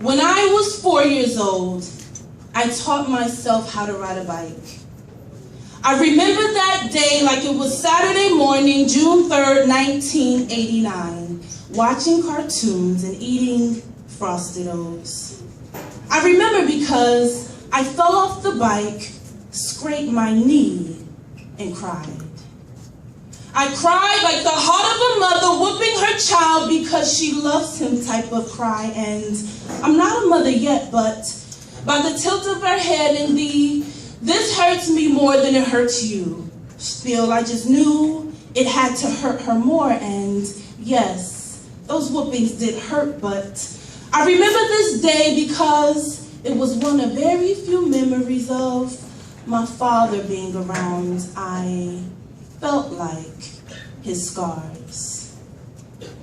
When I was 4 years old, I taught myself how to ride a bike. I remember that day like it was Saturday morning, June 3rd, 1989, watching cartoons and eating Frosted O's. I remember because I fell off the bike, scraped my knee, and cried. I cried like the heart of a mother whooping her child because she loves him type of cry. And I'm not a mother yet, but by the tilt of her head and the "this hurts me more than it hurts you" spiel, I just knew it had to hurt her more. And yes, those whoopings did hurt, but I remember this day because it was one of very few memories of my father being around. I felt like his scars.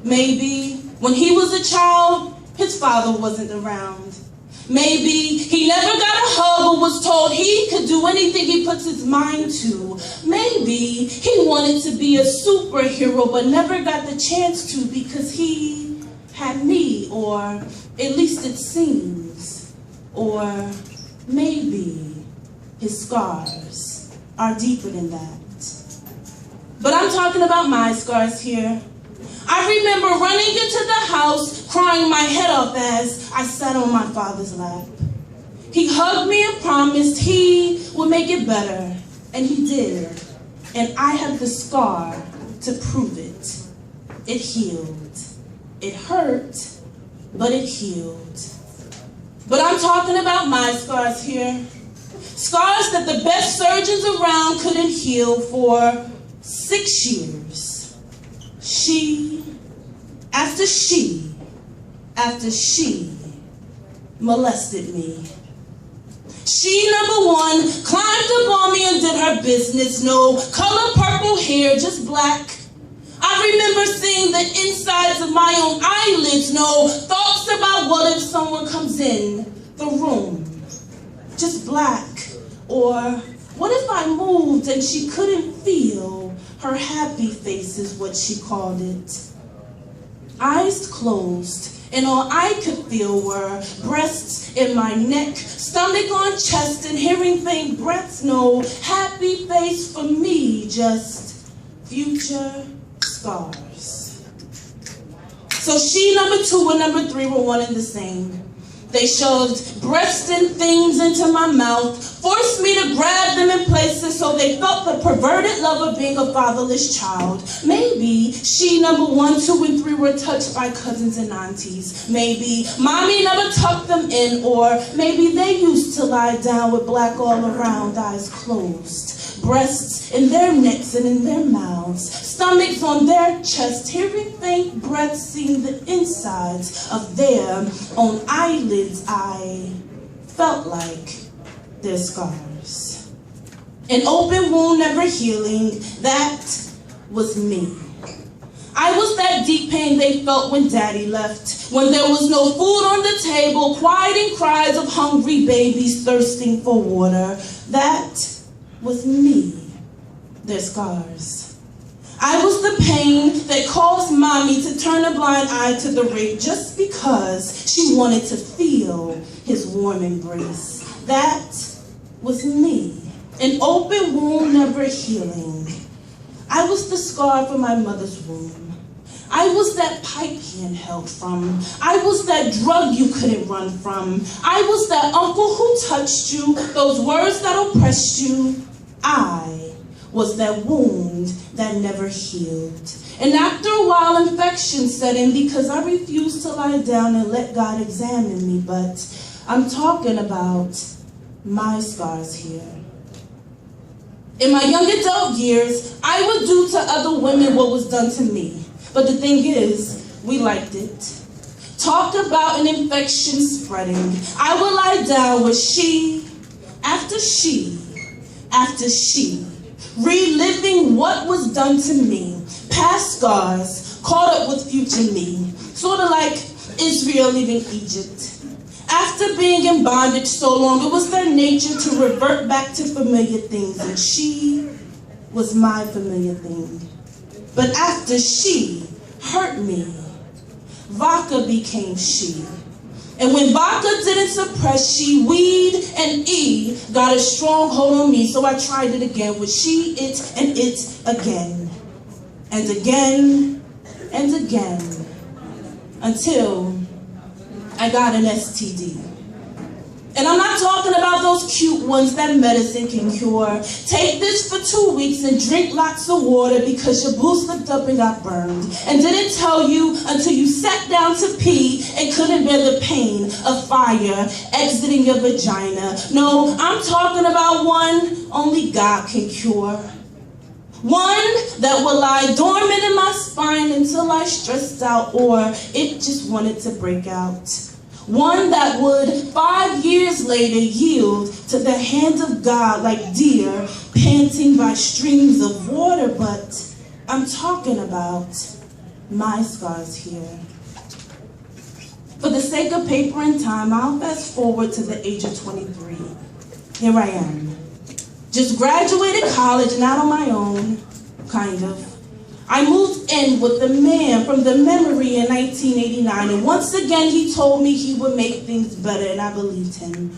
Maybe when he was a child, his father wasn't around. Maybe he never got a hug or was told he could do anything he puts his mind to. Maybe he wanted to be a superhero but never got the chance to because he had me, or at least it seems. Or maybe his scars are deeper than that. But I'm talking about my scars here. I remember running into the house, crying my head off as I sat on my father's lap. He hugged me and promised he would make it better, and he did. And I have the scar to prove it. It healed. It hurt, but it healed. But I'm talking about my scars here. Scars that the best surgeons around couldn't heal for 6 years. She, after she molested me. She, number one, climbed up on me and did her business. No color, purple hair, just black. I remember seeing the insides of my own eyelids. No thoughts about what if someone comes in the room. Just black. Or what if I moved and she couldn't feel her happy face is what she called it. Eyes closed, and all I could feel were breasts in my neck, stomach on chest, and hearing faint breaths. No happy face for me, just future scars. So she, number two, and number three were one and the same. They shoved breasts and things into my mouth, forced me to grab them in places so they felt the perverted love of being a fatherless child. Maybe she, number one, two, and three were touched by cousins and aunties. Maybe mommy never tucked them in, or maybe they used to lie down with black all around, eyes closed. Breasts in their necks and in their mouths, stomachs on their chest, hearing faint breaths, seeing the insides of their own eyelids. I felt like their scars. An open wound never healing, that was me. I was that deep pain they felt when daddy left, when there was no food on the table, quieting cries of hungry babies thirsting for water. That was me, their scars. I was the pain that caused mommy to turn a blind eye to the rape just because she wanted to feel his warm embrace. That was me, an open wound never healing. I was the scar from my mother's womb. I was that pipe he inhaled from. I was that drug you couldn't run from. I was that uncle who touched you, those words that oppressed you. I was that wound that never healed. And after a while, infection set in because I refused to lie down and let God examine me. But I'm talking about my scars here. In my young adult years, I would do to other women what was done to me. But the thing is, we liked it. Talked about an infection spreading. I would lie down with she, after she, reliving what was done to me. Past scars, caught up with future me. Sort of like Israel leaving Egypt. After being in bondage so long, it was their nature to revert back to familiar things, and she was my familiar thing. But after she hurt me, vodka became she. And when vodka didn't suppress, she, weed, and E got a strong hold on me. So I tried it again with she, it, and it again. And again, and again. Until I got an STD. And I'm not talking about those cute ones that medicine can cure. Take this for 2 weeks and drink lots of water because your boo slipped up and got burned. And didn't tell you until you sat down to pee and couldn't bear the pain of fire exiting your vagina. No, I'm talking about one only God can cure. One that will lie dormant in my spine until I stressed out or it just wanted to break out. One that would 5 years later yield to the hand of God like deer panting by streams of water. But I'm talking about my scars here. For the sake of paper and time, I'll fast forward to the age of 23. Here I am. Just graduated college and out on my own, kind of. I moved in with the man from the memory in 1989, and once again he told me he would make things better, and I believed him.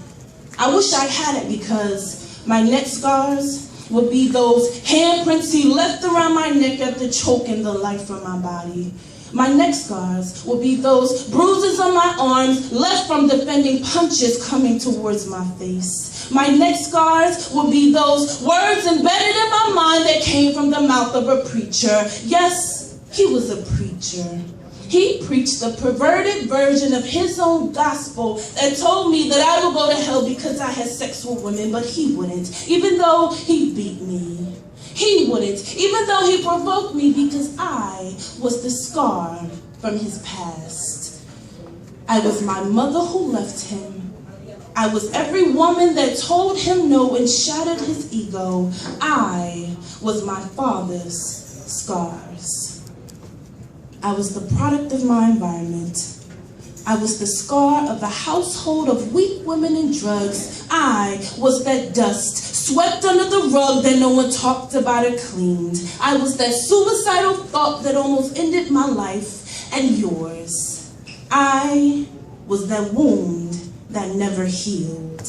I wish I hadn't, because my neck scars would be those handprints he left around my neck after choking the life from my body. My neck scars would be those bruises on my arms left from defending punches coming towards my face. My neck scars would be those words embedded in my mind that came from the mouth of a preacher. Yes, he was a preacher. He preached the perverted version of his own gospel that told me that I would go to hell because I had sex with women, but he wouldn't, even though he beat me. He wouldn't, even though he provoked me, because I was the scar from his past. I was my mother who left him. I was every woman that told him no and shattered his ego. I was my father's scars. I was the product of my environment. I was the scar of a household of weak women and drugs. I was that dust swept under the rug that no one talked about or cleaned. I was that suicidal thought that almost ended my life and yours. I was that wound that never healed.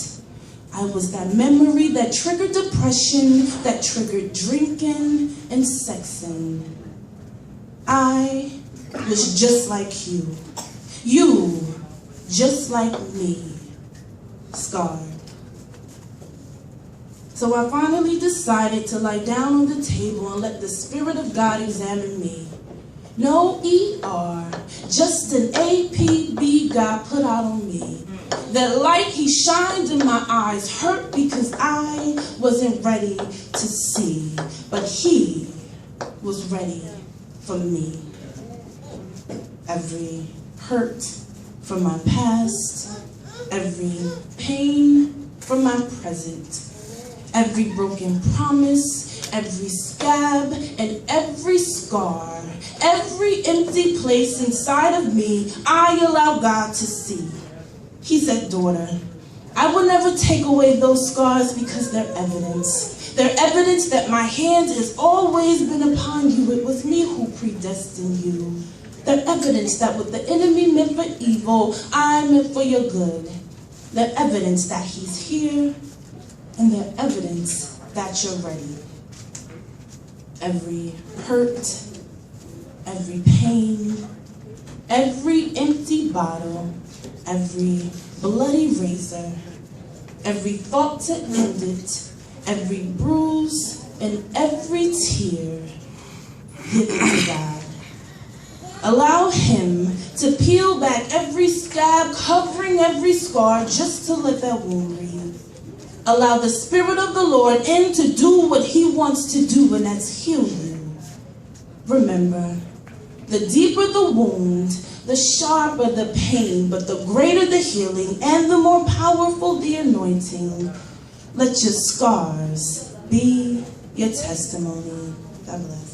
I was that memory that triggered depression, that triggered drinking and sexing. I was just like you. You, just like me, scarred. So I finally decided to lie down on the table and let the Spirit of God examine me. No ER, just an APB God put out on me. That light he shined in my eyes hurt because I wasn't ready to see, but he was ready for me. Every hurt from my past, every pain from my present, every broken promise, every scab, and every scar, every empty place inside of me, I allow God to see. He said, daughter, I will never take away those scars because they're evidence. They're evidence that my hand has always been upon you. It was me who predestined you. They're evidence that what the enemy meant for evil, I meant for your good. They're evidence that he's here, and they're evidence that you're ready. Every hurt, every pain, every empty bottle, every bloody razor, every thought to end it, every bruise, and every tear, give it to God. Allow him to peel back every scab, covering every scar, just to let that wound breathe. Allow the Spirit of the Lord in to do what he wants to do, and that's heal you. Remember, the deeper the wound, the sharper the pain, but the greater the healing and the more powerful the anointing. Let your scars be your testimony. God bless.